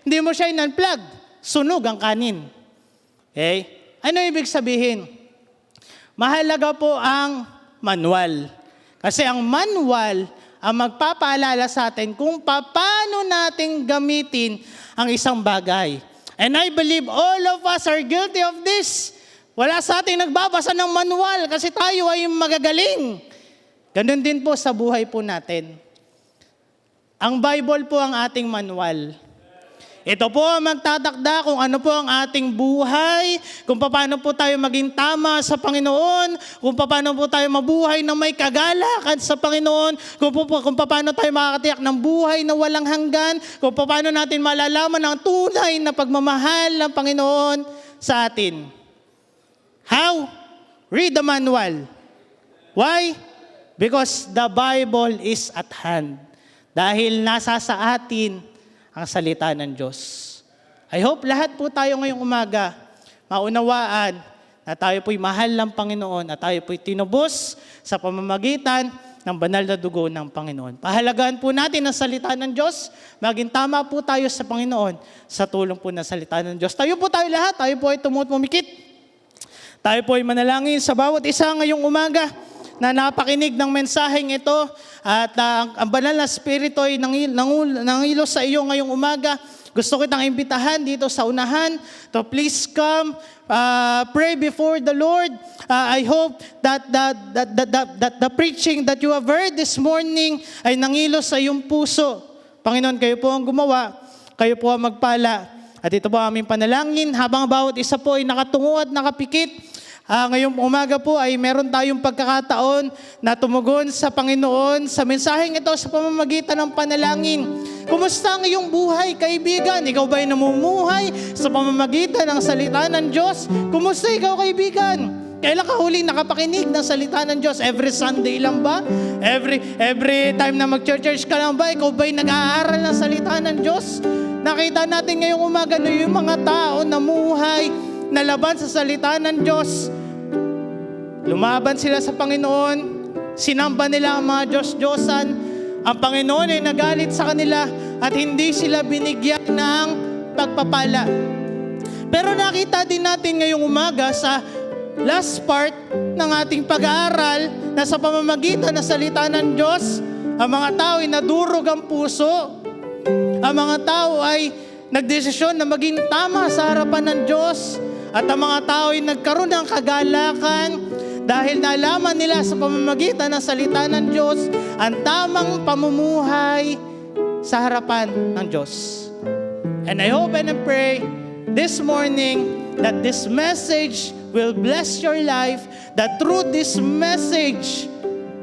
Hindi mo siya in-unplug. Sunog ang kanin. Okay? Ano ibig sabihin? Mahalaga po ang manual. Kasi ang manual ang magpapaalala sa atin kung paano natin gamitin ang isang bagay. And I believe all of us are guilty of this. Wala sa atin nagbabasa ng manual kasi tayo ay magagaling. Ganun din po sa buhay po natin. Ang Bible po ang ating manual. Ito po ang magtatakda kung ano po ang ating buhay, kung paano po tayo maging tama sa Panginoon, kung paano po tayo mabuhay na may kagalakan sa Panginoon, kung paano tayo makakatiyak ng buhay na walang hanggan, kung paano natin malalaman ang tunay na pagmamahal ng Panginoon sa atin. How? Read the manual. Why? Because the Bible is at hand. Dahil nasa sa atin ang salita ng Diyos. I hope lahat po tayo ngayong umaga maunawaan na tayo po'y mahal ng Panginoon at tayo po'y tinubos sa pamamagitan ng banal na dugo ng Panginoon. Pahalagaan po natin ang salita ng Diyos, maging tama po tayo sa Panginoon sa tulong po ng salita ng Diyos. Tayo po tayo lahat, tayo po ay pumikit. Tayo po ay manalangin sa bawat isa ngayong umaga na napakinig ng mensaheng ito at ang banal na spirito ay nangilo sa iyo ngayong umaga. Gusto kitang imbitahan dito sa unahan to please come, pray before the Lord. I hope that the preaching that you have heard this morning ay nangilo sa iyong puso. Panginoon, kayo po ang gumawa, kayo po ang magpala. At ito po ang aming panalangin habang bawat isa po ay nakatungo at nakapikit. Ngayong umaga po ay meron tayong pagkakataon na tumugon sa Panginoon sa mensaheng ito sa pamamagitan ng panalangin. Kumusta ang iyong buhay, kaibigan? Ikaw ba ay namumuhay sa pamamagitan ng salita ng Diyos? Kumusta ikaw, kaibigan? Kailan ka huling nakapakinig ng salita ng Diyos? Every Sunday lang ba? Every time na mag-church ka lang ba? Ikaw ba ay nag-aaral ng salita ng Diyos? Nakita natin ngayong umaga na yung mga tao na muhay na laban sa salita ng Diyos. Lumaban sila sa Panginoon, sinamba nila ang mga Diyos-Diyosan. Ang Panginoon ay nagalit sa kanila at hindi sila binigyan ng pagpapala. Pero nakita din natin ngayong umaga sa last part ng ating pag-aaral na sa pamamagitan ng salita ng Diyos, ang mga tao ay nadurog ang puso. Ang mga tao ay nagdesisyon na maging tama sa harapan ng Diyos. At ang mga tao ay nagkaroon ng kagalakan dahil nalaman nila sa pamamagitan ng salita ng Diyos ang tamang pamumuhay sa harapan ng Diyos. And I hope and I pray this morning that this message will bless your life, that through this message,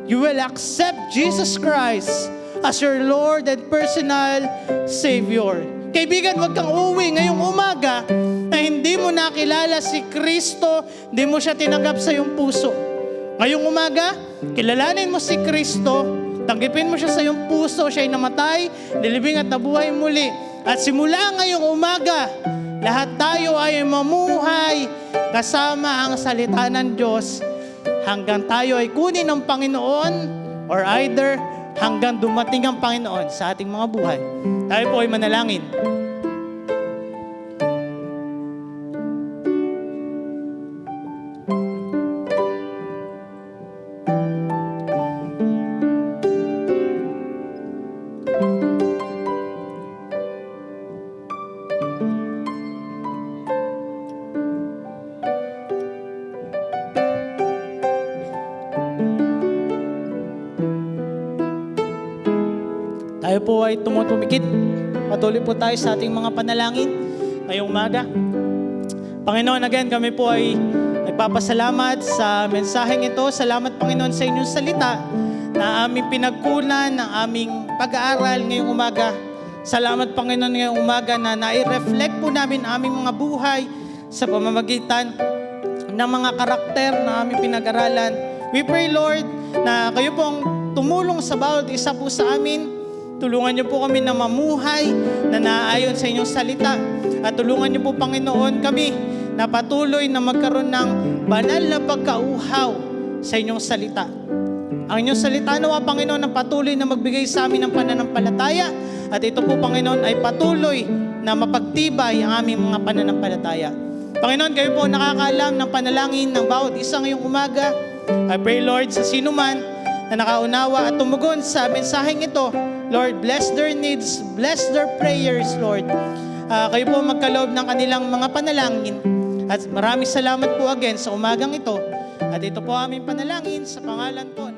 you will accept Jesus Christ as your Lord and personal Savior. Kaibigan, huwag kang uwi ngayong umaga na hindi mo nakilala si Kristo, hindi mo siya tinanggap sa iyong puso. Ngayong umaga, kilalanin mo si Kristo, tanggipin mo siya sa iyong puso, siya ay namatay, nilibing at nabuhay muli. At simula ngayong umaga, lahat tayo ay mamuhay kasama ang salita ng Diyos hanggang tayo ay kunin ng Panginoon or either hanggang dumating ang Panginoon sa ating mga buhay. Tayo po ay manalangin. ay tumutumikit. Patuloy po tayo sa ating mga panalangin ngayong umaga. Panginoon, again, kami po ay nagpapasalamat sa mensaheng ito. Salamat, Panginoon, sa inyong salita na aming pinagkunan ng aming pag-aaral ngayong umaga. Salamat, Panginoon, ngayong umaga na nai-reflect po namin aming mga buhay sa pamamagitan ng mga karakter na aming pinag-aralan. We pray, Lord, na kayo pong tumulong sa bawat isa po sa amin. Tulungan niyo po kami na mamuhay na naayon sa inyong salita. At tulungan niyo po, Panginoon, kami na patuloy na magkaroon ng banal na pagkauhaw sa inyong salita. Ang inyong salita nawa, Panginoon, ang patuloy na magbigay sa amin ng pananampalataya. At ito po, Panginoon, ay patuloy na mapagtibay ang aming mga pananampalataya. Panginoon, kayo po nakakaalam ng panalangin ng bawat isang ngayong umaga. I pray, Lord, sa sino man na nakaunawa at tumugon sa mensaheng ito, Lord, bless their needs, bless their prayers, Lord. Kayo po magkaloob ng kanilang mga panalangin. At maraming salamat po again sa umagang ito. At ito po aming panalangin sa pangalan po